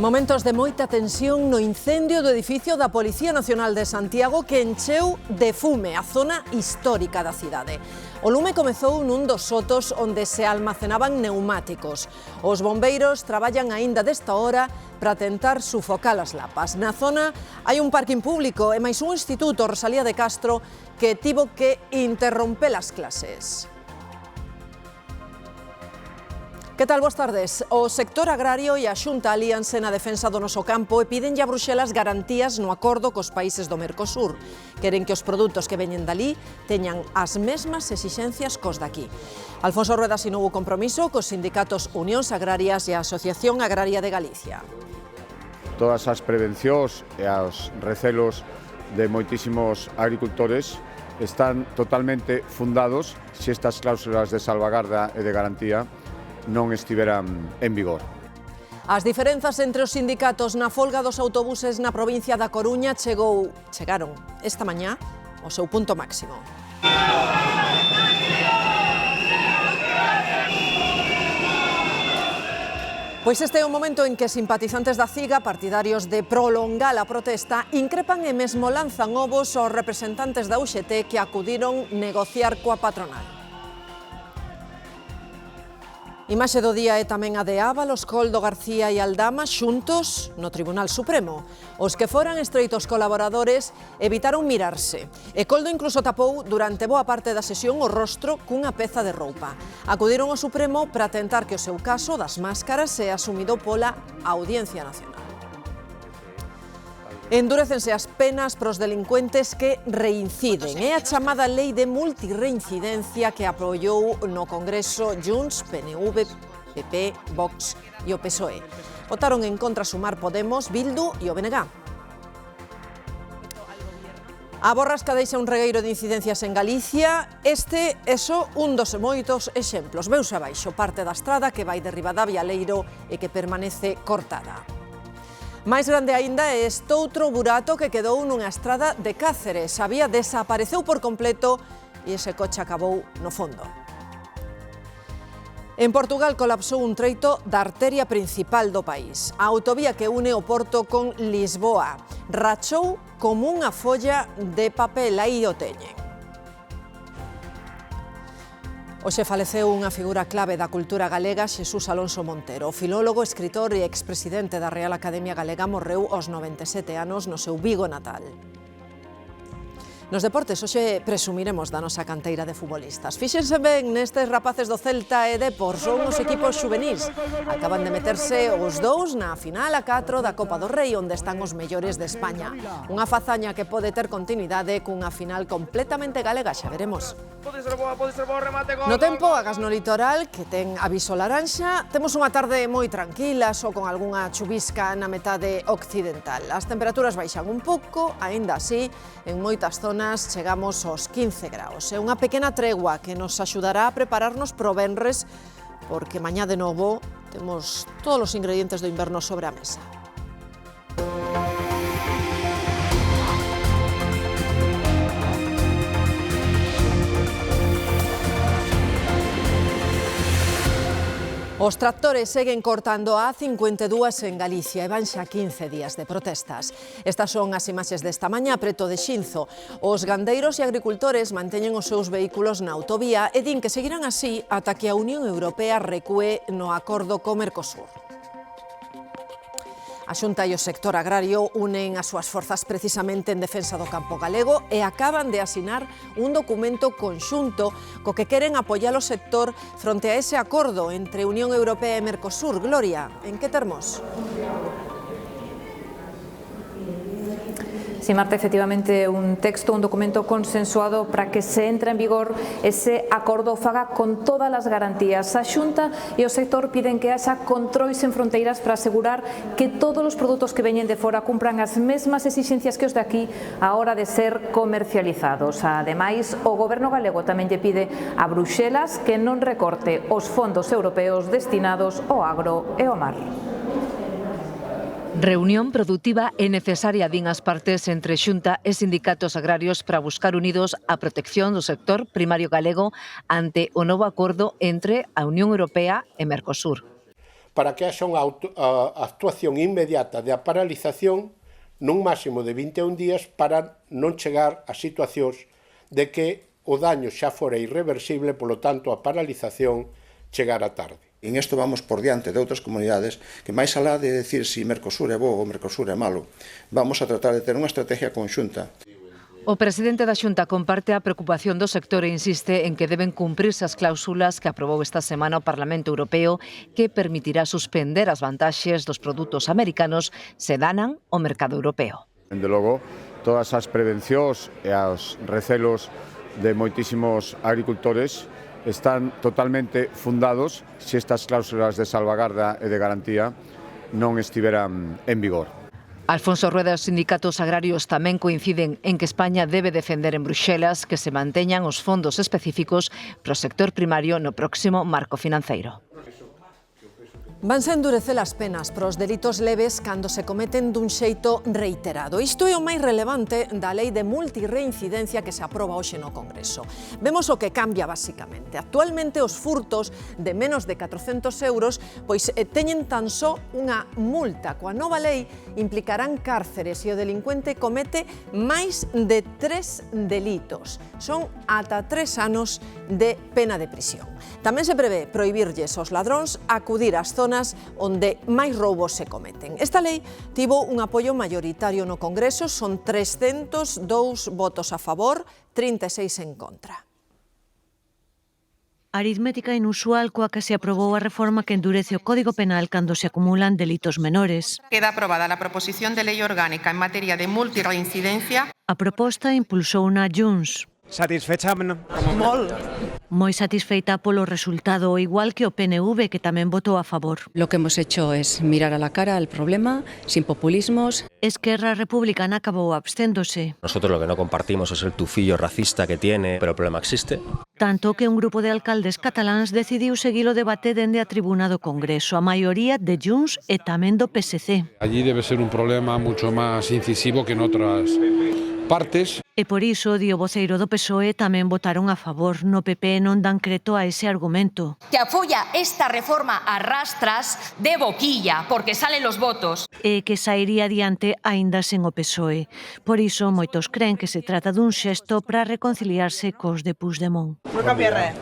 Momentos de moita tensión no incendio do edificio da Policía Nacional de Santiago que encheu de fume a zona histórica da cidade. O lume comezou nun dos sotos onde se almacenaban neumáticos. Os bombeiros traballan aínda desta hora para tentar sufocar as lapas. Na zona hai un parking público e máis un instituto, Rosalía de Castro, que tivo que interromper as clases. Que tal? Boas tardes. O sector agrario e a Xunta alíanse na defensa do noso campo e pídenlle a Bruxelas garantías no acordo cos países do Mercosur. Queren que os produtos que veñen dali teñan as mesmas exixencias cos daqui. Alfonso Rueda asinou o compromiso cos sindicatos Unións Agrarias e a Asociación Agraria de Galicia. Todas as prevencións e os recelos de moitísimos agricultores están totalmente fundados se estas cláusulas de salvagarda e de garantía non estiveran en vigor. As diferenzas entre os sindicatos na folga dos autobuses na provincia da Coruña chegaron esta mañá ao seu punto máximo. Pois este é o momento en que simpatizantes da CIGA, partidarios de prolongar a protesta, increpan e mesmo lanzan ovos aos representantes da UGT que acudiron negociar coa patronal. Imaxe do día é tamén a de Ábalos, Coldo, García e Aldama xuntos no Tribunal Supremo. Os que foran estreitos colaboradores evitaron mirarse e Coldo incluso tapou durante boa parte da sesión o rostro cunha peza de roupa. Acudiron ao Supremo para tentar que o seu caso das máscaras sea asumido pola Audiencia Nacional. Endurécense as penas para os delincuentes que reinciden. É a chamada lei de multirreincidencia que apoiou no Congreso Junts, PNV, PP, Vox e o PSOE. Votaron en contra Sumar, Podemos, Bildu e o BNG. A borrasca deixa un regueiro de incidencias en Galicia. Este é só un dos moitos exemplos. Veuse abaixo parte da estrada que vai de Ribadavia a Leiro e que permanece cortada. Máis grande aínda é estoutro burato que quedou nunha estrada de Cáceres. A vía desapareceu por completo e ese coche acabou no fondo. En Portugal colapsou un treito da arteria principal do país. A autovía que une o Porto con Lisboa rachou como unha folla de papel, aí o teñen. Hoxe faleceu unha figura clave da cultura galega, Xesús Alonso Montero. O filólogo, escritor e expresidente da Real Academia Galega morreu aos 97 anos no seu Vigo natal. Nos deportes, hoxe presumiremos da nosa canteira de futbolistas. Fíxense ben nestes rapaces do Celta e Depor, son os equipos xuvenís. Acaban de meterse os dous na final a 4 da Copa do Rei, onde están os mellores de España. Unha fazaña que pode ter continuidade cunha final completamente galega, xa veremos. No tempo, agas no litoral, que ten aviso laranxa, temos unha tarde moi tranquila, só con algunha chuvisca na metade occidental. As temperaturas baixan un pouco, aínda así, en moitas zonas chegamos aos 15 graus. É unha pequena tregua que nos axudará a prepararnos pro venres, porque mañá de novo temos todos os ingredientes do inverno sobre a mesa. Os tractores seguen cortando a A52 en Galicia e van xa 15 días de protestas. Estas son as imaxes desta mañá preto de Xinzo. Os gandeiros e agricultores manteñen os seus vehículos na autovía e din que seguirán así ata que a Unión Europea recúe no acordo co Mercosur. A Xunta e o sector agrario unen as súas forzas precisamente en defensa do campo galego e acaban de asinar un documento conxunto co que queren apoiar o sector fronte a ese acordo entre Unión Europea e Mercosur. Gloria, en que termos? Sí, Marta, efectivamente un texto, un documento consensuado para que se entre en vigor ese acordo faga con todas as garantías. A Xunta e o sector piden que haxa controis en fronteiras para asegurar que todos os produtos que veñen de fora cumpran as mesmas exixencias que os de aquí á hora de ser comercializados. Ademais, o Goberno galego tamén lle pide a Bruxelas que non recorte os fondos europeos destinados ao agro e ao mar. Reunión produtiva e necesaria din as partes entre Xunta e sindicatos agrarios para buscar unidos a protección do sector primario galego ante o novo acordo entre a Unión Europea e Mercosur. para que haxa unha actuación inmediata de paralización nun máximo de 21 días para non chegar a situacións de que o daño xa fora irreversible, polo tanto a paralización chegara tarde. En isto vamos por diante de outras comunidades que, máis alá de decir se Mercosur é bo ou Mercosur é malo, vamos a tratar de ter unha estrategia conxunta. O presidente da Xunta comparte a preocupación do sector e insiste en que deben cumprirse as cláusulas que aprobou esta semana o Parlamento Europeo que permitirá suspender as vantaxes dos produtos americanos se danan ao mercado europeo. Dende logo, todas as prevencións e os recelos de moitísimos agricultores están totalmente fundados se estas cláusulas de salvagarda e de garantía non estiveran en vigor. Alfonso Rueda e os sindicatos agrarios tamén coinciden en que España debe defender en Bruxelas que se manteñan os fondos específicos para o sector primario no próximo marco financeiro. Vanse endurecer as penas para os delitos leves cando se cometen dun xeito reiterado. Isto é o máis relevante da lei de multirreincidencia que se aproba hoxe no Congreso. Vemos o que cambia basicamente. Actualmente os furtos de menos de 400 euros pois teñen tan só unha multa. Coa nova lei implicarán cárceres e o delincuente comete máis de 3 delitos. Son ata 3 anos de pena de prisión. Tamén se prevé prohibirlles aos ladróns acudir ás zonas onde máis roubos se cometen. Esta lei tivo un apoio maioritario no Congreso, son 302 votos a favor, 36 en contra. Aritmética inusual coa que se aprobou a reforma que endurece o Código Penal cando se acumulan delitos menores. Queda aprobada la proposición de ley orgánica en materia de multirreincidencia. A proposta impulsou na Junts. Satisfecha? Molt. Moi satisfeita polo resultado, igual que o PNV, que tamén votou a favor. Lo que hemos hecho es mirar a la cara al problema, sin populismos. Esquerra Republicana acabou absténdose. Nosotros lo que no compartimos es el tufillo racista que tiene, pero el problema existe. Tanto que un grupo de alcaldes cataláns decidiu seguir o debate dende a tribuna do Congreso, a maioría de Junts e tamén do PSC. Allí debe ser un problema mucho más incisivo que en otras partes. E por iso, di o voceiro do PSOE, tamén votaron a favor. No PP non dan creto a ese argumento. Que apoya esta reforma a rastras de boquilla, porque salen los votos. E que sairía adiante aínda sen o PSOE. Por iso, moitos creen que se trata dun xesto para reconciliarse cos de Puigdemont. Non cambia res.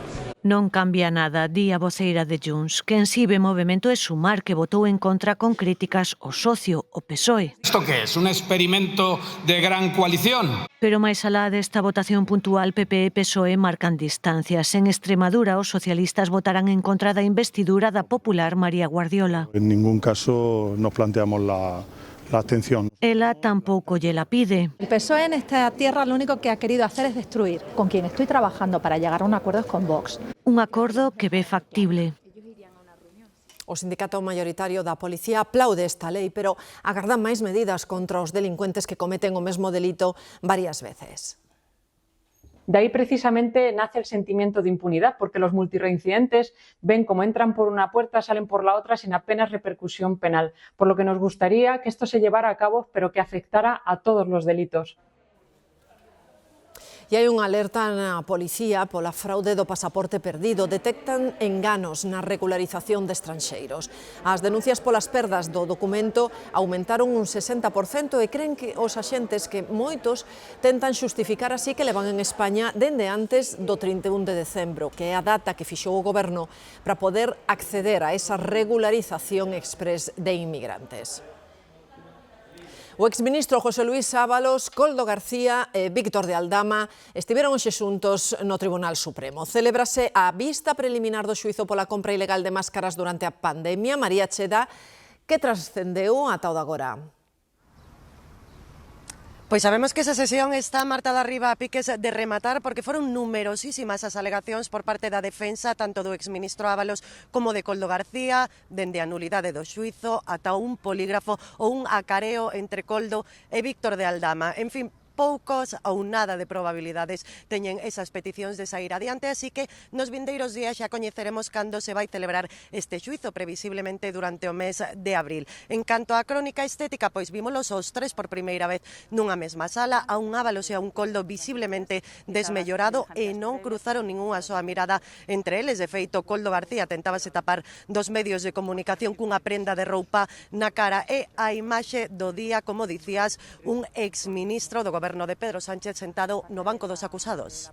Non cambia nada, di a voceira de Junts, que en sí ve movemento é Sumar, que votou en contra con críticas ao socio, o PSOE. ¿Esto qué es? ¿Un experimento de gran coalición? Pero máis alá desta votación puntual, PP e PSOE marcan distancias. En Extremadura, os socialistas votarán en contra da investidura da popular María Guardiola. En ningún caso nos planteamos la abstención. Ela tampouco lle la pide. El PSOE en esta tierra lo único que ha querido hacer es destruir. Con quien estoy trabajando para llegar a un acuerdo es con Vox. Un acordo que ve factible. O sindicato maioritario da Policía aplaude esta lei, pero agardan máis medidas contra os delincuentes que cometen o mesmo delito varias veces. De ahí precisamente nace el sentimiento de impunidad, porque los multirreincidentes ven cómo entran por una puerta, salen por la otra sin apenas repercusión penal, por lo que nos gustaría que esto se llevara a cabo, pero que afectara a todos los delitos. E hai unha alerta na policía pola fraude do pasaporte perdido. Detectan enganos na regularización de estranxeiros. As denuncias polas perdas do documento aumentaron un 60% e creen que os axentes que moitos tentan xustificar así que levan en España dende antes do 31 de decembro, que é a data que fixou o Goberno para poder acceder a esa regularización exprés de inmigrantes. O exministro José Luís Ábalos, Koldo García e Víctor de Aldama estiveron hoxe xuntos no Tribunal Supremo. Celébrase a vista preliminar do xuízo pola compra ilegal de máscaras durante a pandemia. María Cheda, que trascendeu ata o de agora? Pois sabemos que esa sesión está, Marta Darriba, a piques de rematar porque foron numerosísimas as alegacións por parte da defensa, tanto do exministro Ábalos como de Koldo García, dende a nulidade do xuízo ata un polígrafo ou un acareo entre Koldo e Víctor de Aldama. En fin, poucos ou nada de probabilidades teñen esas peticións de sair adiante, así que nos vindeiros días xa coñeceremos cando se vai celebrar este xuizo, previsiblemente durante o mes de abril. En canto á crónica estética, pois vímolos os tres por primeira vez nunha mesma sala, a un Ábalos e a un Coldo visiblemente desmellorado e non cruzaron ningunha soa mirada entre eles. De feito, Coldo García tentábase tapar dos medios de comunicación cunha prenda de roupa na cara e a imaxe do día, como dicías, un exministro do goberno de Pedro Sánchez sentado no banco dos acusados.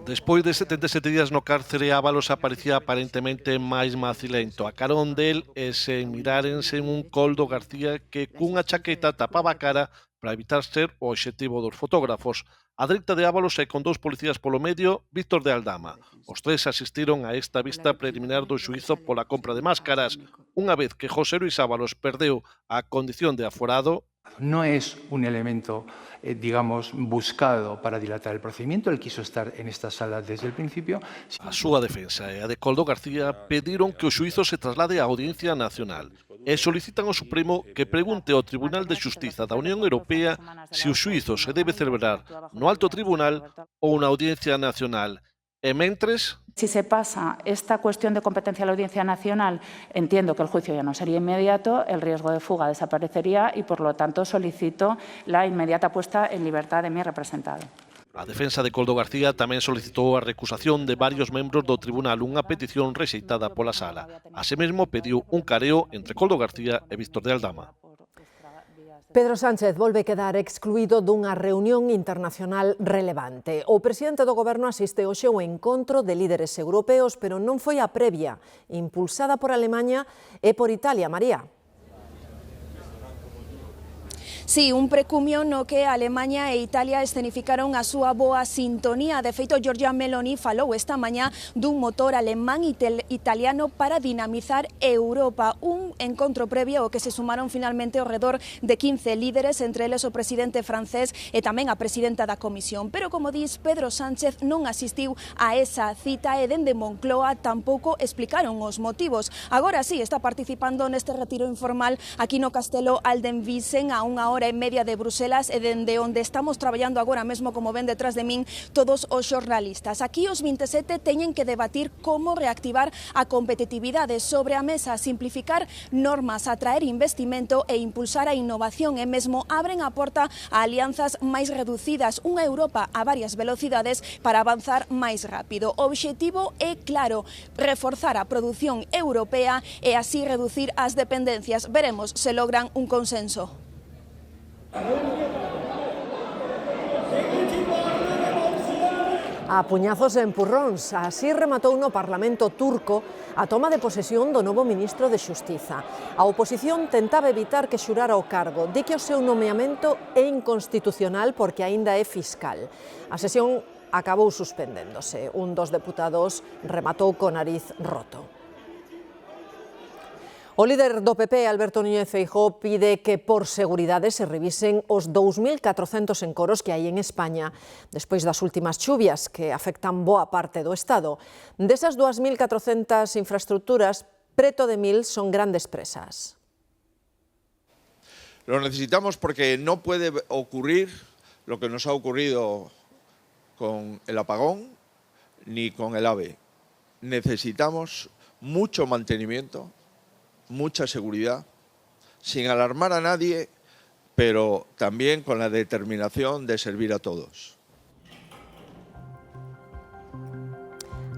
Despois de 77 días no cárcere, Ábalos aparecía aparentemente máis macilento. A carón del e sen mirárense un Coldo García que cunha chaqueta tapaba a cara para evitar ser o obxectivo dos fotógrafos. A dereita de Ábalos e con dous policías polo medio, Víctor de Aldama. Os tres asistiron a esta vista preliminar do xuízo pola compra de máscaras. Unha vez que José Luis Ábalos perdeu a condición de aforado, no es un elemento, digamos, buscado para dilatar el procedimiento. Él quiso estar en esta sala desde el principio. A súa defensa e a de Coldo García pediron que o xuízo se traslade á Audiencia Nacional e solicitan ao Supremo que pregunte ao Tribunal de Xustiza da Unión Europea se o xuízo se debe celebrar no Alto Tribunal ou na Audiencia Nacional. E mentres, si se pasa esta cuestión de competencia a la Audiencia Nacional, entiendo que el juicio ya no sería inmediato, el riesgo de fuga desaparecería y, por lo tanto, solicito la inmediata puesta en libertad de mi representado. A defensa de Coldo García tamén solicitou a recusación de varios membros do tribunal, unha petición rexeitada pola sala. Asemesmo, pediu un careo entre Coldo García e Víctor de Aldama. Pedro Sánchez volve quedar excluído dunha reunión internacional relevante. O presidente do goberno asiste hoxe ao encontro de líderes europeos, pero non foi a previa, impulsada por Alemaña e por Italia. María. Sí, un precumio no que Alemanha e Italia escenificaron a súa boa sintonía. De feito, Giorgia Meloni falou esta mañá dun motor alemán italiano para dinamizar Europa. Un encontro previo ao que se sumaron finalmente ao redor de 15 líderes, entre eles o presidente francés e tamén a presidenta da Comisión. Pero, como dis, Pedro Sánchez non asistiu a esa cita e dende Moncloa tampouco explicaron os motivos. Agora sí, está participando neste retiro informal aquí no Castelo Aldenwiesen, a unha hora e media de Bruselas, e dende onde estamos traballando agora mesmo, como ven detrás de min, todos os xornalistas. Aquí os 27 teñen que debatir como reactivar a competitividade. Sobre a mesa, simplificar normas, atraer investimento e impulsar a innovación, e mesmo abren a porta a alianzas máis reducidas, unha Europa a varias velocidades para avanzar máis rápido. O obxectivo é claro, reforzar a produción europea e así reducir as dependencias. Veremos se logran un consenso. A puñazos e empurróns, así rematou no Parlamento turco a toma de posesión do novo ministro de Xustiza. A oposición tentaba evitar que xurara o cargo, di que o seu nomeamento é inconstitucional porque aínda é fiscal. A sesión acabou suspendéndose. Un dos deputados rematou co nariz roto. O líder do PP, Alberto Núñez Feijóo, pide que por seguridade se revisen os 2.400 encoros que hai en España despois das últimas chuvias que afectan boa parte do Estado. Desas 2.400 infraestructuras, preto de 1.000 son grandes presas. Lo necesitamos porque no puede ocurrir lo que nos ha ocurrido con el apagón ni con el AVE. Necesitamos mucho mantenimiento, mucha seguridad, sin alarmar a nadie, pero también con la determinación de servir a todos.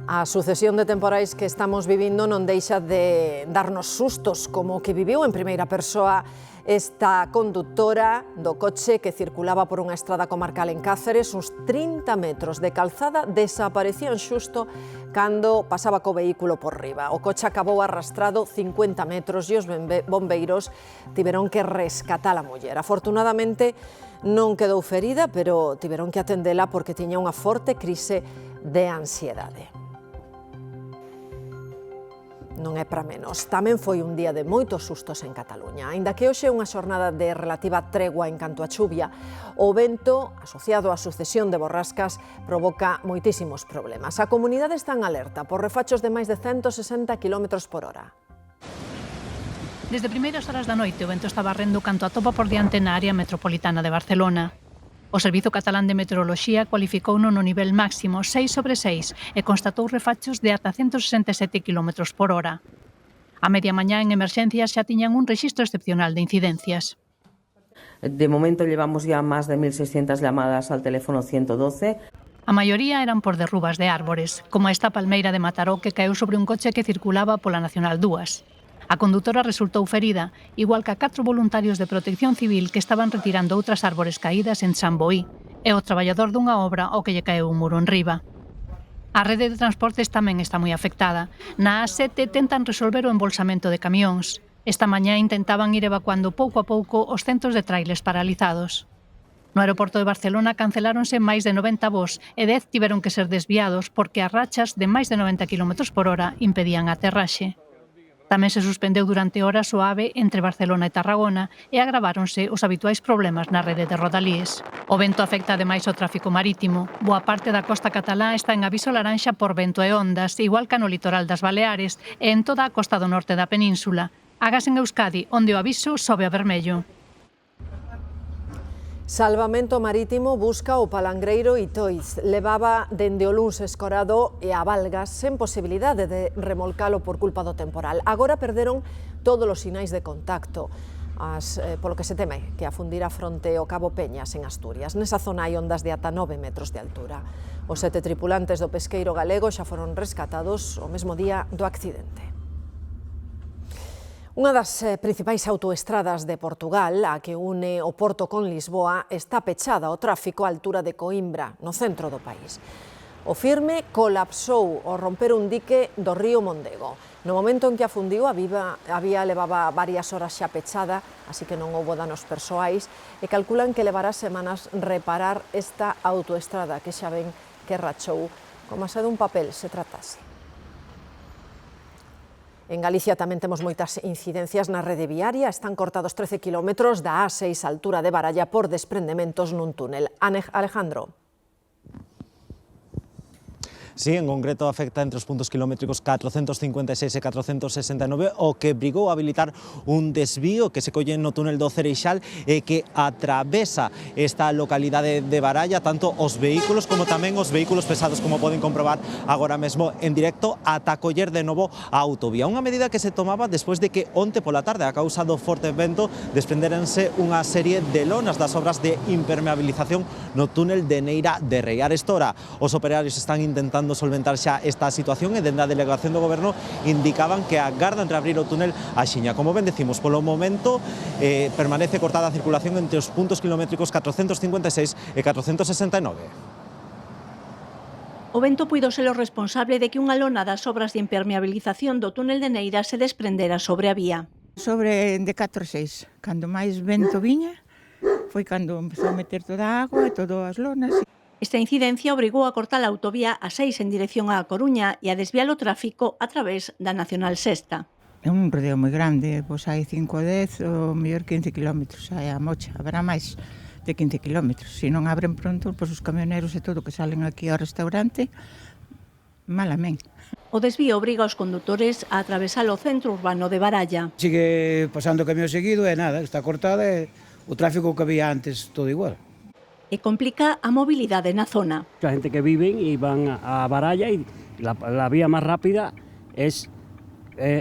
A sucesión de temporais que estamos vivindo non deixa de darnos sustos, como que viviu en primeira persoa esta conductora do coche que circulaba por unha estrada comarcal en Cáceres. Uns 30 metros de calzada desaparecían xusto cando pasaba co vehículo por riba. O coche acabou arrastrado 50 metros e os bombeiros tiveron que rescatar a muller. Afortunadamente non quedou ferida, pero tiveron que atendela porque tiña unha forte crise de ansiedade. Non é para menos. Tamén foi un día de moitos sustos en Cataluña. Aínda que hoxe é unha xornada de relativa tregua en canto a chuvia, o vento, asociado á sucesión de borrascas, provoca moitísimos problemas. A comunidade está en alerta por refachos de máis de 160 km/h. Desde primeiras horas da noite o vento está barrendo canto atopa por diante na área metropolitana de Barcelona. O Servizo Catalán de Meteoroloxía cualificouno no nivel máximo 6/6 e constatou refachos de ata 167 km por hora. A media mañá en emerxencias xa tiñan un rexistro excepcional de incidencias. De momento llevamos ya más de 1.600 llamadas al teléfono 112. A maioría eran por derrubas de árbores, como esta palmeira de Mataró que caeu sobre un coche que circulaba pola Nacional 2. A condutora resultou ferida, igual que a 4 voluntarios de protección civil que estaban retirando outras árbores caídas en Samboí, e o traballador dunha obra ao que lle caeu un muro en riba. A rede de transportes tamén está moi afectada. Na A7 tentan resolver o embolsamento de camións. Esta mañá intentaban ir evacuando pouco a pouco os centros de trailers paralizados. No aeroporto de Barcelona canceláronse máis de 90 voos e 10 tiveron que ser desviados porque as rachas de máis de 90 km por hora impedían a aterraxe. Tamén se suspendeu durante horas o AVE entre Barcelona e Tarragona e agraváronse os habituais problemas na rede de rodalíes. O vento afecta ademais o tráfico marítimo. Boa parte da costa catalá está en aviso laranxa por vento e ondas, igual que no litoral das Baleares e en toda a costa do norte da península. Agás en Euskadi, onde o aviso sobe a vermello. Salvamento Marítimo busca o palangreiro Itoiz. Levaba dende o luns escorado e a Valgas sen posibilidade de remolcalo por culpa do temporal. Agora perderon todos os sinais de contacto, polo que se teme que afundira fronte ao Cabo Peñas en Asturias. Nesa zona hai ondas de ata 9 metros de altura. Os 7 tripulantes do pesqueiro galego xa foron rescatados o mesmo día do accidente. Unha das principais autoestradas de Portugal, a que une o Porto con Lisboa, está pechada ao tráfico á altura de Coimbra, no centro do país. O Firme colapsou ao romper un dique do río Mondego. No momento en que afundiu, a vía levaba varias horas xa pechada, así que non houbo danos persoais, e calculan que levará semanas reparar esta autoestrada que xa ven que rachou, como se dun papel se tratase. En Galicia tamén temos moitas incidencias na rede viaria. Están cortados 13 kilómetros da A6 á altura de Baralla por desprendementos nun túnel. Alejandro. Sí, en concreto afecta entre os puntos kilométricos 456 e 469, o que obrigou a habilitar un desvío que se colle no túnel do Cereixal e que atravesa esta localidade de Baralla, tanto os vehículos como tamén os vehículos pesados, como poden comprobar agora mesmo en directo, ata coller de novo a autovía. Unha medida que se tomaba despois de que onte pola tarde, a causa do forte vento, desprenderanse unha serie de lonas das obras de impermeabilización no túnel de Neira de Rei. Arestora, os operarios están intentando solventar xa esta situación e dende a delegación do Goberno indicaban que agardan reabrir o túnel a Xiña. Como ben decimos, polo momento permanece cortada a circulación entre os puntos kilométricos 456 e 469. O vento puido ser o responsable de que unha lona das obras de impermeabilización do túnel de Neira se desprendera sobre a vía. Sobre de 4 a 6, cando máis vento viña, foi cando empezou a meter toda a agua e todas as lonas. Esta incidencia obrigou a cortar a autovía A6 en dirección á Coruña e a desviar o tráfico a través da Nacional 6. É un rodeo moi grande, pois hai 5 ou 10 ou mellor 15 kilómetros, hai a mocha, haberá máis de 15 kilómetros. Se non abren pronto, pois os camioneros e todo que salen aquí ao restaurante, malamente. O desvío obriga aos condutores a atravesar o centro urbano de Baralla. Sigue pasando o camión seguido e nada, está cortada e o tráfico que había antes todo igual. E complica a mobilidade na zona. La gente que viven y van a Baralla y la vía más rápida es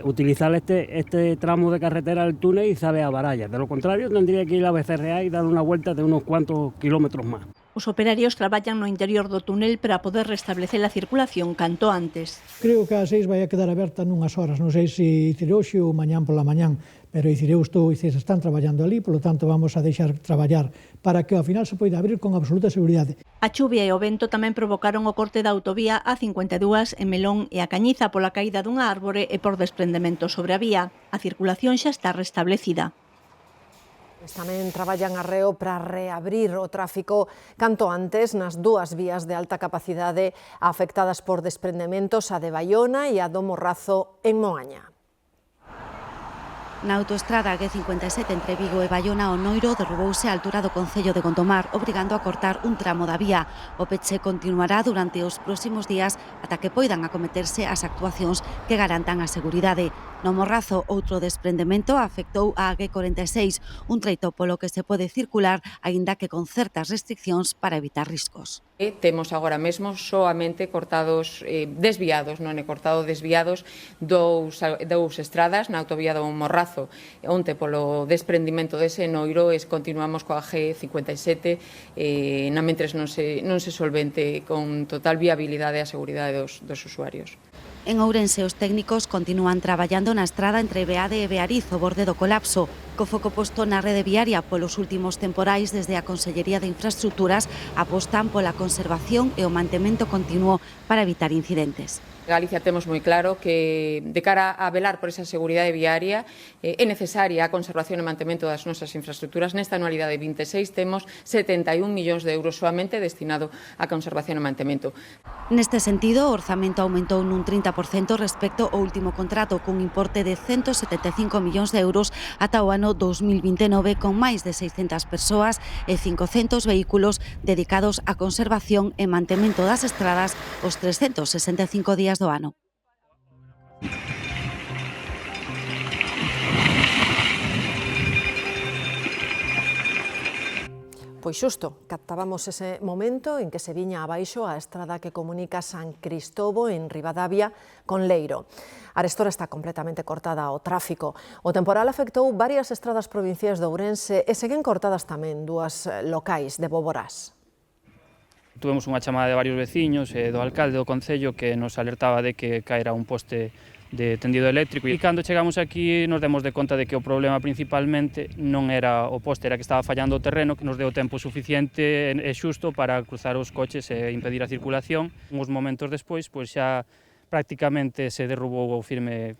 utilizar este tramo de carretera del túnel y sale a Baralla. De lo contrario tendría que ir a Becerreá y dar una vuelta de unos cuantos kilómetros más. Os operarios traballan no interior do túnel para poder restablecer a circulación canto antes. Creo que a 6 vai a quedar aberta nunhas horas, non sei se dicir hoxe ou mañán pola mañán, pero dicir eu estou e se están traballando ali, polo tanto vamos a deixar traballar para que ao final se poida abrir con absoluta seguridade. A chuvia e o vento tamén provocaron o corte da autovía A52 en Melón e a Cañiza pola caída dunha árbore e por desprendemento sobre a vía. A circulación xa está restablecida. Tamén traballan arreo para reabrir o tráfico canto antes nas dúas vías de alta capacidade afectadas por desprendementos, a de Baiona e a do Morrazo en Moaña. Na autoestrada G57 entre Vigo e Baiona, o Noiro derrubouse á altura do concello de Gondomar, obrigando a cortar un tramo da vía. O peche continuará durante os próximos días ata que poidan acometerse as actuacións que garantan a seguridade. No Morrazo, outro desprendemento afectou a A46, un treito polo que se pode circular, aínda que con certas restriccións para evitar riscos. Temos agora mesmo soamente cortados, desviados, non é cortado, desviados dous estradas na autovía do Morrazo. Onte polo desprendimento dese noiro continuamos coa G57 na mentres non se solvente con total viabilidade a seguridade dos usuarios. En Ourense, os técnicos continúan traballando na estrada entre Beade e Beariz, o borde do colapso, co foco posto na rede viaria polos últimos temporais. Desde a Consellería de Infraestructuras apostan pola conservación e o mantemento continuo para evitar incidentes. Galicia temos moi claro que de cara a velar por esa seguridade viaria é necesaria a conservación e mantemento das nosas infraestructuras. Nesta anualidade 26 temos 71 millóns de euros soamente destinado a conservación e mantemento. Neste sentido, o orzamento aumentou nun 30% respecto ao último contrato, cun importe de 175 millóns de euros ata o ano 2029, con máis de 600 persoas e 500 vehículos dedicados á conservación e mantemento das estradas os 365 días do ano. Pois xusto, captábamos ese momento en que se viña abaixo a estrada que comunica San Cristobo en Ribadavia con Leiro. A arestora está completamente cortada ao tráfico. O temporal afectou varias estradas provinciais de Ourense e seguen cortadas tamén dúas locais de Boborás. Tuvemos unha chamada de varios veciños e do alcalde do concello que nos alertaba de que caera un poste de tendido eléctrico, e cando chegamos aquí nos demos de conta de que o problema principalmente non era o poste, era que estaba fallando o terreno, que nos deu tempo suficiente e xusto para cruzar os coches e impedir a circulación. Uns momentos despois, pois xa prácticamente se derrubou o firme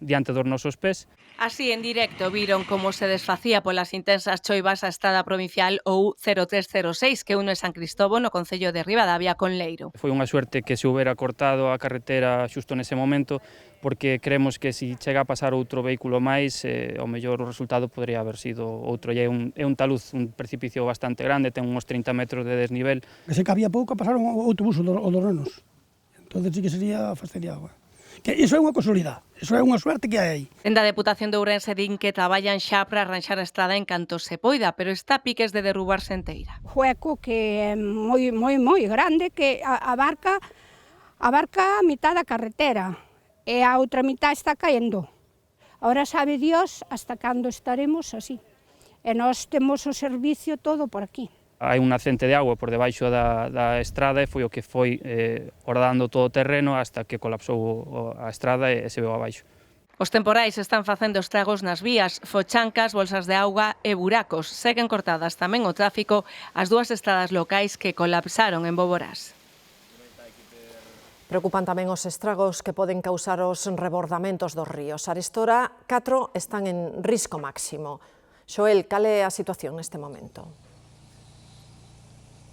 diante dos nosos pés. Así, en directo, viron como se desfacía polas intensas choivas a estrada provincial OU 0306 que une San Cristobo no concello de Ribadavia con Leiro. Foi unha suerte que se houbera cortado a carretera xusto nese momento, porque creemos que se chega a pasar outro vehículo máis, o mellor o resultado podría haber sido outro. E é un taluz, un precipicio bastante grande, ten uns 30 metros de desnivel. Que se cabía pouco pasaron o autobús o dos renos. Entón sí que sería fastidiado. Que iso é unha casualidade, iso é unha suerte que hai aí. Dende a Deputación de Ourense din que traballan xa para arranxar a estrada en canto se poida, pero está a piques de derrubarse enteira. Hueco que é moi grande, que abarca a mitad da carretera e a outra mitad está caendo. Ahora sabe Dios hasta cando estaremos así. E nós temos o servicio todo por aquí. Hai un nacente de agua por debaixo da estrada e foi o que foi horadando todo o terreno hasta que colapsou a estrada e se veu abaixo. Os temporais están facendo estragos nas vías, fochancas, bolsas de auga e buracos. Seguen cortadas tamén o tráfico as dúas estradas locais que colapsaron en Boborás. Preocupan tamén os estragos que poden causar os rebordamentos dos ríos. Arestora, 4 están en risco máximo. Xoel, cal é a situación neste momento?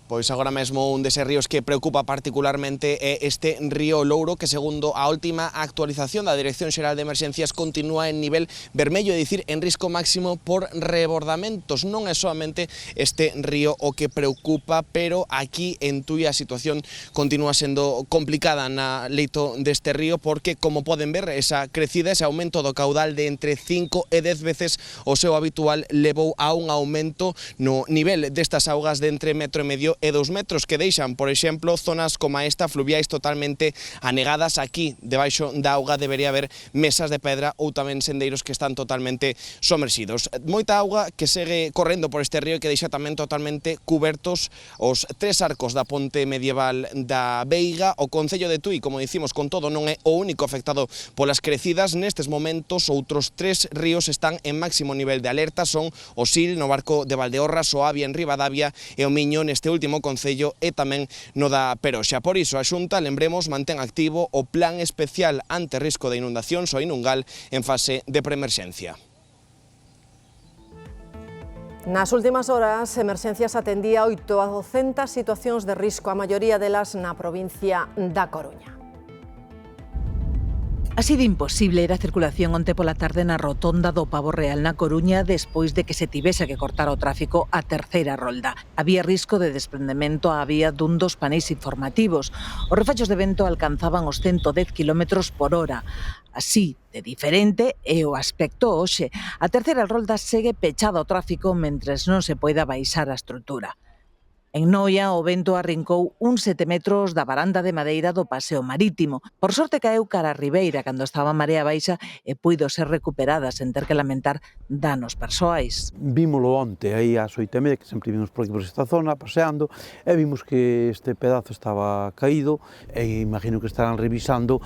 Pois agora mesmo un deses ríos que preocupa particularmente é este río Louro, que segundo a última actualización da Dirección Xeral de Emerxencias continúa en nivel vermello, é dicir, en risco máximo por rebordamentos. Non é solamente este río o que preocupa, pero aquí en Tui a situación continúa sendo complicada na leito deste río, porque, como poden ver, esa crecida, ese aumento do caudal de entre 5 e 10 veces o seu habitual levou a un aumento no nivel destas augas de entre 1,5 metros e 2 metros, que deixan, por exemplo, zonas como esta fluviais totalmente anegadas. Aquí, debaixo da auga, debería haber mesas de pedra ou tamén sendeiros que están totalmente somerxidos. Moita auga que segue correndo por este río e que deixa tamén totalmente cubertos os 3 arcos da ponte medieval da Veiga. O concello de Tui, como dicimos, con todo non é o único afectado polas crecidas. Nestes momentos, outros 3 ríos están en máximo nivel de alerta, son o Sil no Barco de Valdeorras, o Avia en Ribadavia e o Miño neste último concello e tamén no da Peroxa. Por iso, a Xunta, lembremos, mantén activo o plan especial ante risco de inundacións, o Inungal, en fase de preemerxencia. Nas últimas horas, Emerxencias atendía 800 situacións de risco, a maioría delas na provincia da Coruña. Ha sido imposible ir a circulación onte pola tarde na rotonda do Pavo Real na Coruña despois de que se tivese que cortar o tráfico a terceira rolda. Había risco de desprendemento á vía dun dos paneis informativos. Os refachos de vento alcanzaban os 110 km por hora. Así de diferente é o aspecto hoxe. A terceira rolda segue pechada ao tráfico mentres non se poida baixar a estrutura. En Noia, o vento arrincou uns 7 metros da varanda de madeira do paseo marítimo. Por sorte caeu cara a Ribeira cando estaba a marea baixa e puido ser recuperada sen ter que lamentar danos persoais. Vímolo onte, aí ás 8:30, que sempre vimos por aquí por esta zona, paseando, e vimos que este pedazo estaba caído, e imagino que estarán revisando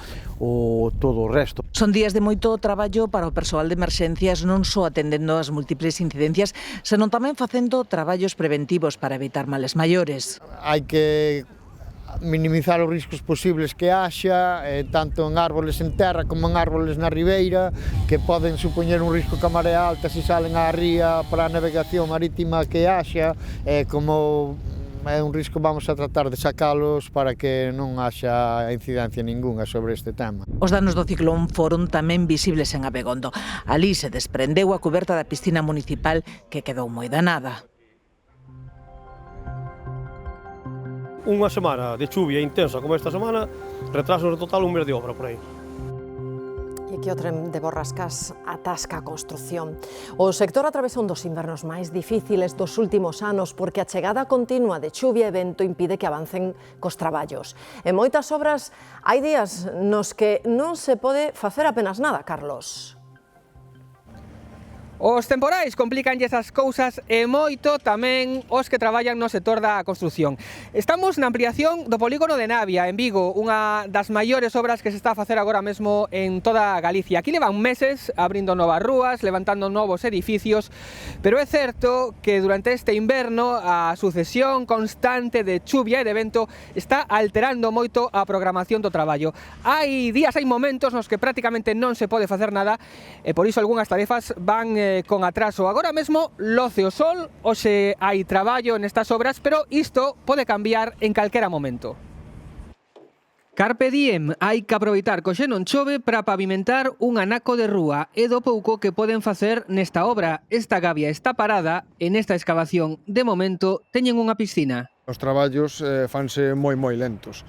todo o resto. Son días de moito traballo para o persoal de emerxencias, non só atendendo as múltiples incidencias, senón tamén facendo traballos preventivos para evitar males maiores. Hai que minimizar os riscos posibles que haxa, tanto en árboles en terra como en árboles na ribeira, que poden supoñer un risco ca marea alta se salen á ría para a navegación marítima que haxa, como é un risco vamos a tratar de sacalos para que non haxa incidencia ningunha sobre este tema. Os danos do ciclón foron tamén visibles en Abegondo. Alí se desprendeu a cuberta da piscina municipal que quedou moi danada. Unha semana de chuvia intensa como esta semana, retrasos no total un mes de obra por aí. E que o tren de Borrascas atasca a construción. O sector atravesa un dos invernos máis difíciles dos últimos anos porque a chegada continua de chuvia e vento impide que avancen cos traballos. En moitas obras hai días nos que non se pode facer apenas nada, Carlos. Os temporais complicanlles as cousas e moito tamén os que traballan no sector da construción. Estamos na ampliación do polígono de Navia, en Vigo, unha das maiores obras que se está a facer agora mesmo en toda Galicia. Aquí levan meses abrindo novas rúas, levantando novos edificios, pero é certo que durante este inverno a sucesión constante de chuvia e de vento está alterando moito a programación do traballo. Hai días, hai momentos nos que prácticamente non se pode facer nada e por iso algunhas tarefas van con atraso. Agora mesmo loce o sol, hoxe hai traballo nestas obras, pero isto pode cambiar en calquera momento. Carpe diem, hai que aproveitar que hoxe non chove para pavimentar un anaco de rúa e do pouco que poden facer nesta obra. Esta gavia está parada e nesta excavación, de momento, teñen unha piscina. Os traballos fanse moi lentos.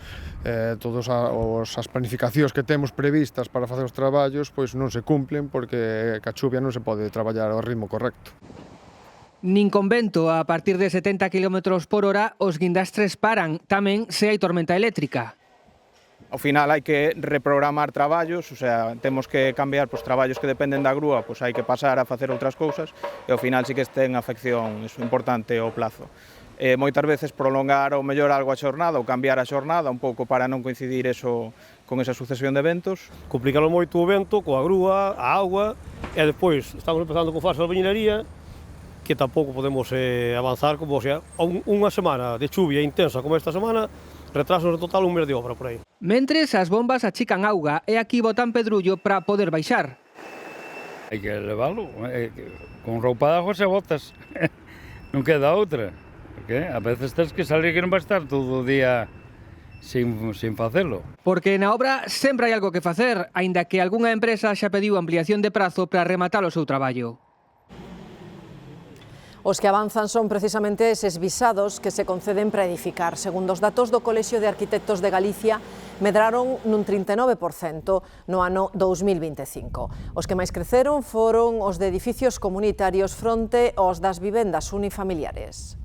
Todas as planificacións que temos previstas para facer os traballos pois non se cumplen porque ca chuvia non se pode traballar ao ritmo correcto. Nin con vento a partir de 70 km por hora os guindastres paran, tamén se hai tormenta eléctrica. Ao final hai que reprogramar traballos, o sea, temos que cambiar traballos que dependen da grúa, hai que pasar a facer outras cousas e ao final sí que ten afección importante ao plazo. Moitas veces prolongar ou mellor algo a xornada ou cambiar a xornada un pouco para non coincidir eso con esa sucesión de eventos. Complicalo moito o vento, coa grúa, a agua e despois estamos empezando con fase de albañilería que tampouco podemos avanzar como sea unha semana de chuvia intensa como esta semana, retrasos no total un mes de obra por aí. Mentres as bombas achican auga e aquí botan pedrullo para poder baixar. Hai que leválo, con roupa de agua se botas, non queda outra. Porque a veces tens que salir que non vai estar todo o día sin facelo. Porque na obra sempre hai algo que facer, aínda que algunha empresa xa pediu ampliación de prazo para rematar o seu traballo. Os que avanzan son precisamente eses visados que se conceden para edificar. Segundo os datos do Colexio de Arquitectos de Galicia, medraron nun 39% no ano 2025. Os que máis creceron foron os de edificios comunitarios fronte aos das vivendas unifamiliares.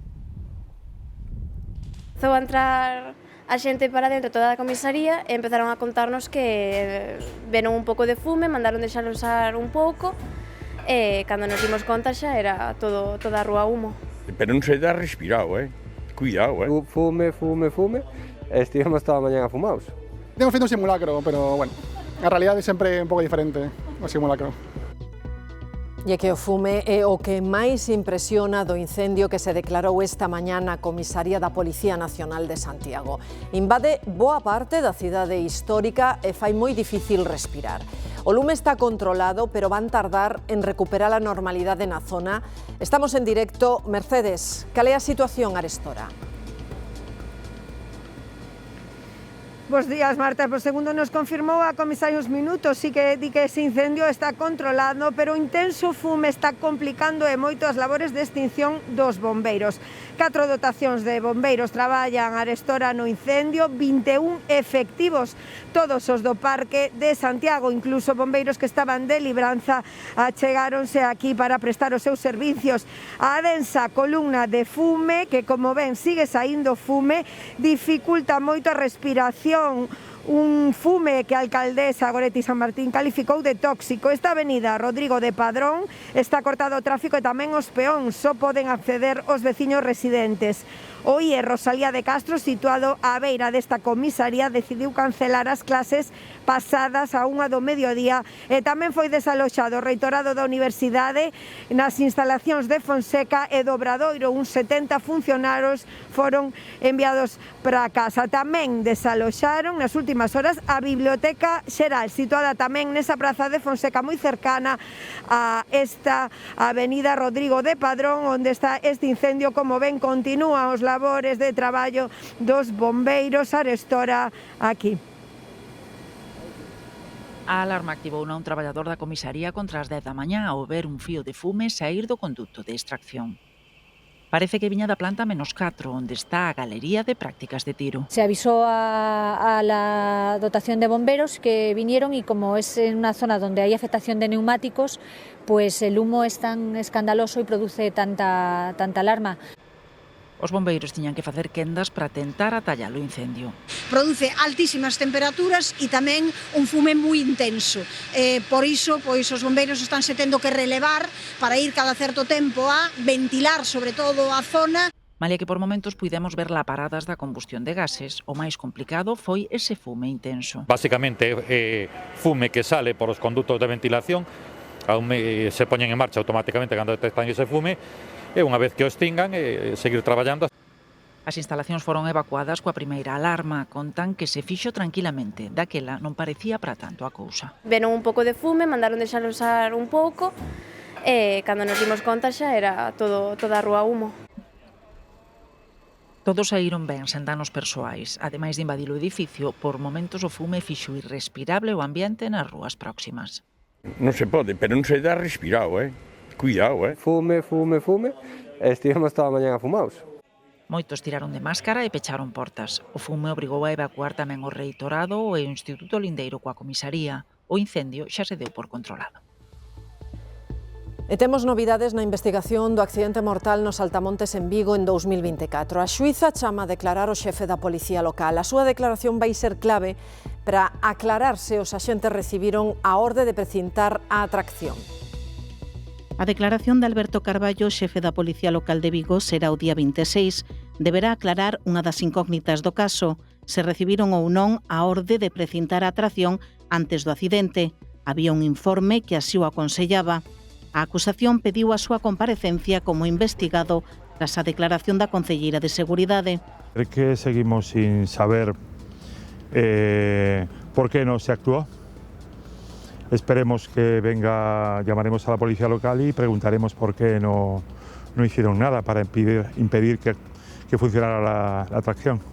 Empezou a entrar a xente para dentro toda a comisaría e empezaron a contarnos que veron un pouco de fume, mandaron deixar usar un pouco e cando nos dimos conta xa era toda a rúa humo. Pero non se dá respirado, cuidado, Fume, estivemos toda a mañana fumados. Temos feito un simulacro, pero bueno, a realidade sempre é un pouco diferente o simulacro. E que o fume é o que máis impresiona do incendio que se declarou esta mañá na comisaría da Policía Nacional de Santiago. Invade boa parte da cidade histórica e fai moi difícil respirar. O lume está controlado, pero van tardar en recuperar a normalidade na zona. Estamos en directo. Mercedes, cal é a situación arestora? Bos días, Marta. Pois segundo nos confirmou a comisaria uns minutos, sí que di que ese incendio está controlado, pero o intenso fume está complicando e moito as labores de extinción dos bombeiros. 4 dotacións de bombeiros traballan arestora no incendio, 21 efectivos, todos os do Parque de Santiago, incluso bombeiros que estaban de libranza, achegáronse aquí para prestar os seus servicios. A densa columna de fume, que como ven sigue saindo fume, dificulta moito a respiración. Un fume que a alcaldesa Goretti San Martín calificou de tóxico. Esta avenida Rodrigo de Padrón está cortado o tráfico e tamén os peóns só poden acceder os veciños residentes. O IE Rosalía de Castro, situado á beira desta comisaría, decidiu cancelar as clases pasadas a 1 do mediodía e tamén foi desaloxado o reitorado da Universidade nas instalacións de Fonseca e do Obradoiro. Uns 70 funcionarios foron enviados para casa. Tamén desaloxaron nas últimas horas a Biblioteca Xeral, situada tamén nesa praza de Fonseca, moi cercana a esta avenida Rodrigo de Padrón, onde está este incendio. Como ven, continúan os labores de traballo dos bombeiros arestora aquí. A alarma activou un traballador da comisaría contra as 10 da mañá ao ver un fío de fume saír do conducto de extracción. Parece que viña da planta -4, onde está a galería de prácticas de tiro. Se avisó a la dotación de bomberos que vinieron y como es en una zona donde hay afectación de neumáticos, pues el humo es tan escandaloso y produce tanta alarma. Os bombeiros tiñan que facer quendas para tentar atallar o incendio. Produce altísimas temperaturas e tamén un fume moi intenso. Por iso, pois, os bombeiros están se tendo que relevar para ir cada certo tempo a ventilar, sobre todo, a zona. Malia que por momentos puidemos ver laparadas da combustión de gases, o máis complicado foi ese fume intenso. Básicamente, fume que sale por os conductos de ventilación, se poñen en marcha automáticamente cando detectan ese fume, e unha vez que o extingan, seguir traballando. As instalacións foron evacuadas coa primeira alarma. Contan que se fixo tranquilamente. Daquela non parecía para tanto a cousa. Veron un pouco de fume, mandaron desaloxar un pouco, e cando nos dimos conta xa era toda a rúa humo. Todos saíron ben, sen danos persoais. Ademais de invadir o edificio, por momentos o fume fixo irrespirable o ambiente nas rúas próximas. Non se pode, pero non se dá respirado, Cuidado, Fume, estivemos toda a mañá afumados. Moitos tiraron de máscara e pecharon portas. O fume obrigou a evacuar tamén o reitorado e o Instituto Lindeiro coa comisaría. O incendio xa se deu por controlado. E temos novidades na investigación do accidente mortal nos Altamontes en Vigo en 2024. A xuíza chama a declarar o xefe da policía local. A súa declaración vai ser clave para aclarar se os axentes recibiron a orde de precintar a atracción. A declaración de Alberto Carballo, xefe da Policía Local de Vigo, será o día 26. Deberá aclarar unha das incógnitas do caso, se recibiron ou non a orde de precintar a atracción antes do accidente. Había un informe que así o aconsellaba. A acusación pediu a súa comparecencia como investigado tras a declaración da concelleira de Seguridade. Que seguimos sin saber por qué no se actuó. Esperemos que venga, llamaremos a la policía local y preguntaremos por qué no hicieron nada para impedir que funcionara la atracción.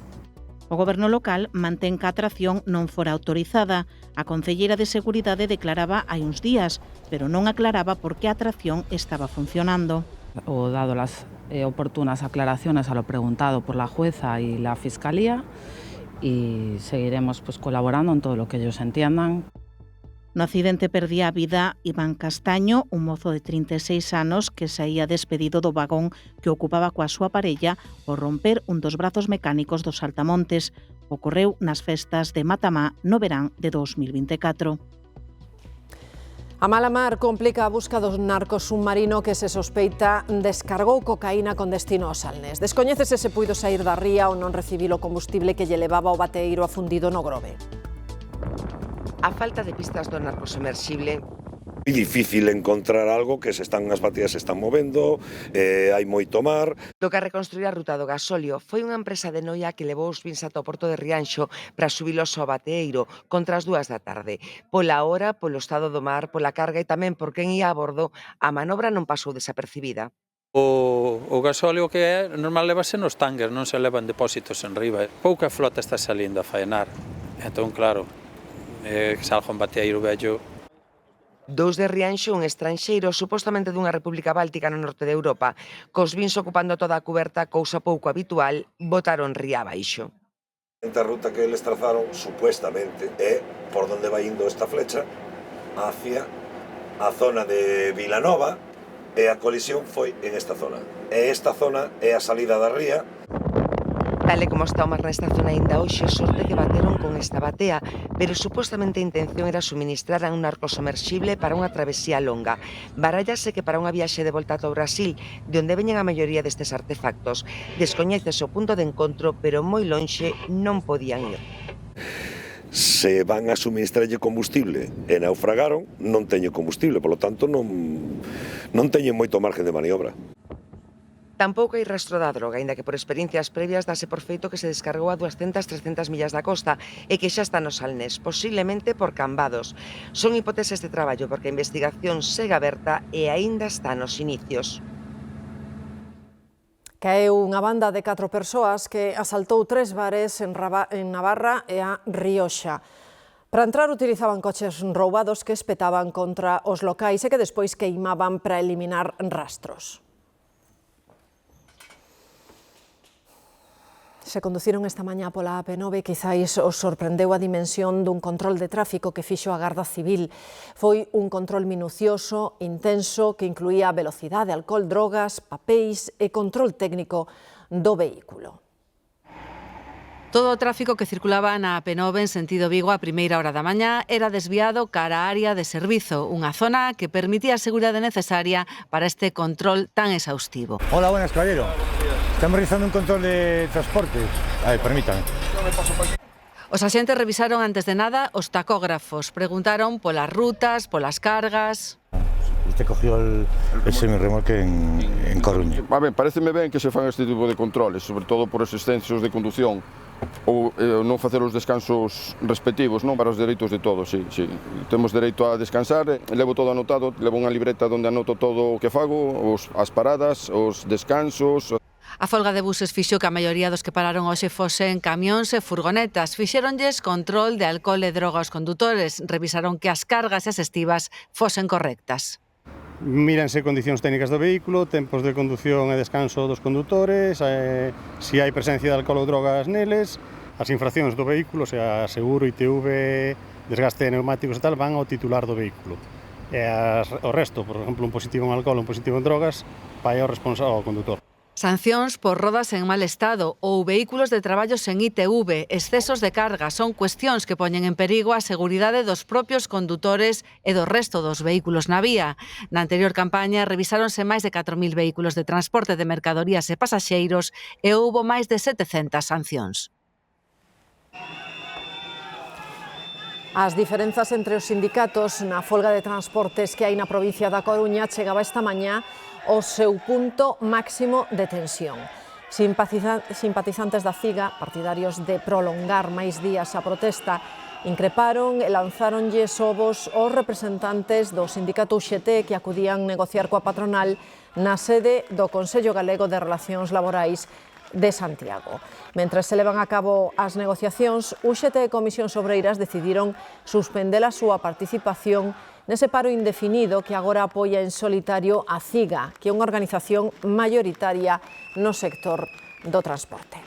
O goberno local mantén que a atracción non fora autorizada. A concelleira de Seguridade declaraba hai uns días, pero non aclaraba por que a atracción estaba funcionando. O dado las oportunas aclaraciones a lo preguntado por la jueza y la fiscalía y seguiremos colaborando en todo lo que ellos entiendan. No accidente perdía a vida Iván Castaño, un mozo de 36 anos que saía despedido do vagón que ocupaba coa súa parella ao romper un dos brazos mecánicos dos Altamontes. Ocorreu nas festas de Matamá no verán de 2024. A mala mar complica a busca do narco submarino que se sospeita descargou cocaína con destino ao Salnés. Descoñécese se puido sair da ría ou non recibir o combustible que lle levaba o bateeiro afundido no Grove. A falta de pistas do narcosumerxible. É difícil encontrar algo que as bateas se están movendo, hai moito mar. Toca reconstruir a ruta do gasóleo. Foi unha empresa de Noia que levou os vins ata o porto de Rianxo para subilos ao bateeiro contra as 2 da tarde. Pola hora, polo estado do mar, pola carga e tamén por quen ia a bordo, a manobra non pasou desapercibida. O gasóleo que é normal levase nos tanques, non se levan depósitos en riba. Pouca flota está salindo a faenar. Entón, claro, que salga un bateeiro vello. Dous de Rianxo, un estranxeiro, supostamente dunha república báltica no norte de Europa, cos vins ocupando toda a cuberta, cousa pouco habitual, botaron ría abaixo. A ruta que eles trazaron, supuestamente, é por donde vai indo esta flecha hacia a zona de Vilanova, e a colisión foi en esta zona. E esta zona é a salida da ría. Tal e como está o mar nesta zona ainda hoxe, sorte que bateron con esta batea, pero supostamente a intención era suministrar a un narco somerxible para unha travesía longa. Barállase que para unha viaxe de volta ao Brasil, de onde veñen a maioría destes artefactos, descoñécese o punto de encontro, pero moi lonxe non podían ir. Se van a suministrarlle combustible e naufragaron, non teño combustible, polo tanto non teñen moito margen de maniobra. Tampouco hai rastro da droga, aínda que por experiencias previas dase por feito que se descargou a 200-300 millas da costa e que xa está no Salnés, posiblemente por Cambados. Son hipóteses de traballo porque a investigación segue aberta e aínda está nos inicios. Caeu unha banda de 4 persoas que asaltou 3 bares en Navarra e a Rioxa. Para entrar utilizaban coches roubados que espetaban contra os locais e que despois queimaban para eliminar rastros. Se conduciron esta mañá pola AP9, quizáis os sorprendeu a dimensión dun control de tráfico que fixo a Garda Civil. Foi un control minucioso, intenso, que incluía velocidade, alcohol, drogas, papéis e control técnico do vehículo. Todo o tráfico que circulaba na AP9 en sentido Vigo a primeira hora da mañá era desviado cara á área de servizo, unha zona que permitía a seguridade necesaria para este control tan exhaustivo. Hola, buenas, caballero. Estamos realizando un control de transporte. A ver, permítame. Os axentes revisaron antes de nada os tacógrafos, preguntaron polas rutas, polas cargas. Usted cogió el semirremolque en Coruña. A ver, pareceme ben que se fan este tipo de controles, sobre todo por os excesos de condución ou non facer os descansos respectivos, non, para os dereitos de todos, sí. Temos dereito a descansar, levo todo anotado, levo unha libreta onde anoto todo o que fago, as paradas, os descansos. A folga de buses fixo que a maioría dos que pararon hoxe fosen camións e furgonetas. Fixéronlles control de alcohol e droga aos condutores. Revisaron que as cargas e as estivas fosen correctas. Mírense condicións técnicas do vehículo, tempos de condución e descanso dos condutores, se hai presencia de alcohol ou drogas neles, as infraccións do vehículo, o sea, seguro, ITV, desgaste de neumáticos e tal, van ao titular do vehículo. E o resto, por exemplo, un positivo en alcohol ou un positivo en drogas, vai ao responsável, ao condutor. Sancións por rodas en mal estado ou vehículos de traballos en ITV, excesos de carga, son cuestións que poñen en perigo a seguridade dos propios condutores e do resto dos vehículos na vía. Na anterior campaña revisáronse máis de 4.000 vehículos de transporte de mercadorías e pasaxeiros e houbo máis de 700 sancións. As diferenzas entre os sindicatos na folga de transportes que hai na provincia da Coruña chegaba esta mañá ao seu punto máximo de tensión. Simpatizantes da CIGA, partidarios de prolongar máis días a protesta, increparon e lanzáronlles ovos aos representantes do sindicato UGT que acudían negociar coa patronal na sede do Consello Galego de Relacións Laborais de Santiago. Mentres se levan a cabo as negociacións, UGT e Comisións Obreiras decidiron suspender a súa participación nese paro indefinido que agora apoia en solitario a CIGA, que é unha organización maioritaria no sector do transporte.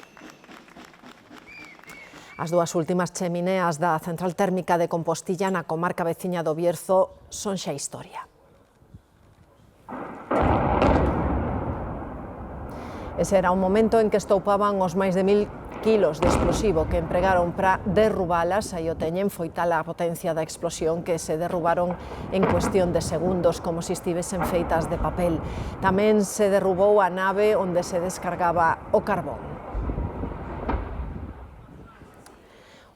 As dúas últimas chemineas da central térmica de Compostilla na comarca veciña do Bierzo son xa historia. Ese era un momento en que estoupaban os máis de 1.000 kilos de explosivo que empregaron para derrubalas. Aí o teñen, foi tal a potencia da explosión que se derrubaron en cuestión de segundos, como se estivesen feitas de papel. Tamén se derrubou a nave onde se descargaba o carbón.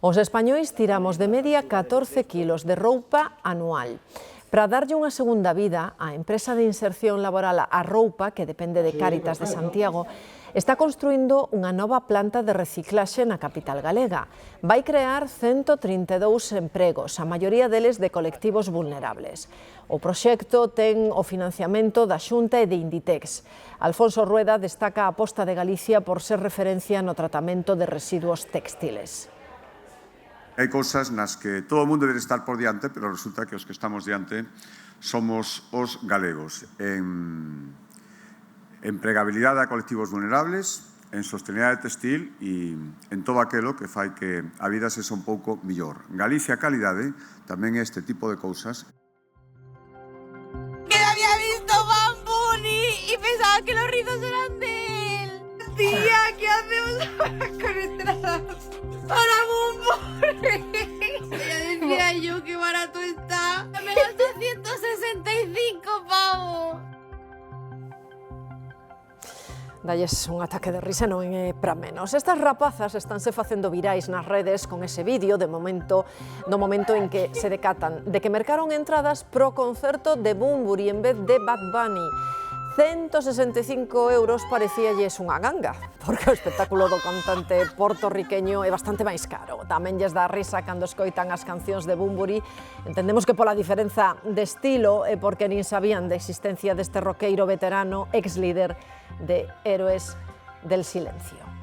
Os españois tiramos de media 14 kilos de roupa anual. Para darlle unha segunda vida, a empresa de inserción laboral A Roupa, que depende de Cáritas de Santiago, está construindo unha nova planta de reciclaxe na capital galega. Vai crear 132 empregos, a maioría deles de colectivos vulnerables. O proxecto ten o financiamento da Xunta e de Inditex. Alfonso Rueda destaca a aposta de Galicia por ser referencia no tratamento de residuos textiles. Hai cousas nas que todo o mundo debe estar por diante, pero resulta que os que estamos diante somos os galegos. En empregabilidade a colectivos vulnerables, en sostenibilidade textil e en todo aquilo que fai que a vida sexa un pouco millor. Galicia calidade tamén é este tipo de cousas. Que había visto Bambuni y pensaba que los rizos eran de él. Tía, ¿qué hacemos con entradas para Bumburi? Ya decía yo qué barato está. Me gasté 165 pavos. Dalles un ataque de risa non é para menos. Estas rapazas estánse facendo virais nas redes con ese vídeo no momento en que se decatan de que mercaron entradas pro concerto de Bumburi en vez de Bad Bunny. 165 euros parecíalles unha ganga, porque o espectáculo do cantante portorriqueño é bastante máis caro. Tamén lles dá risa cando escoitan as cancións de Bumburi. Entendemos que pola diferenza de estilo e porque nin sabían da existencia deste roqueiro veterano, ex líder de Héroes del Silencio.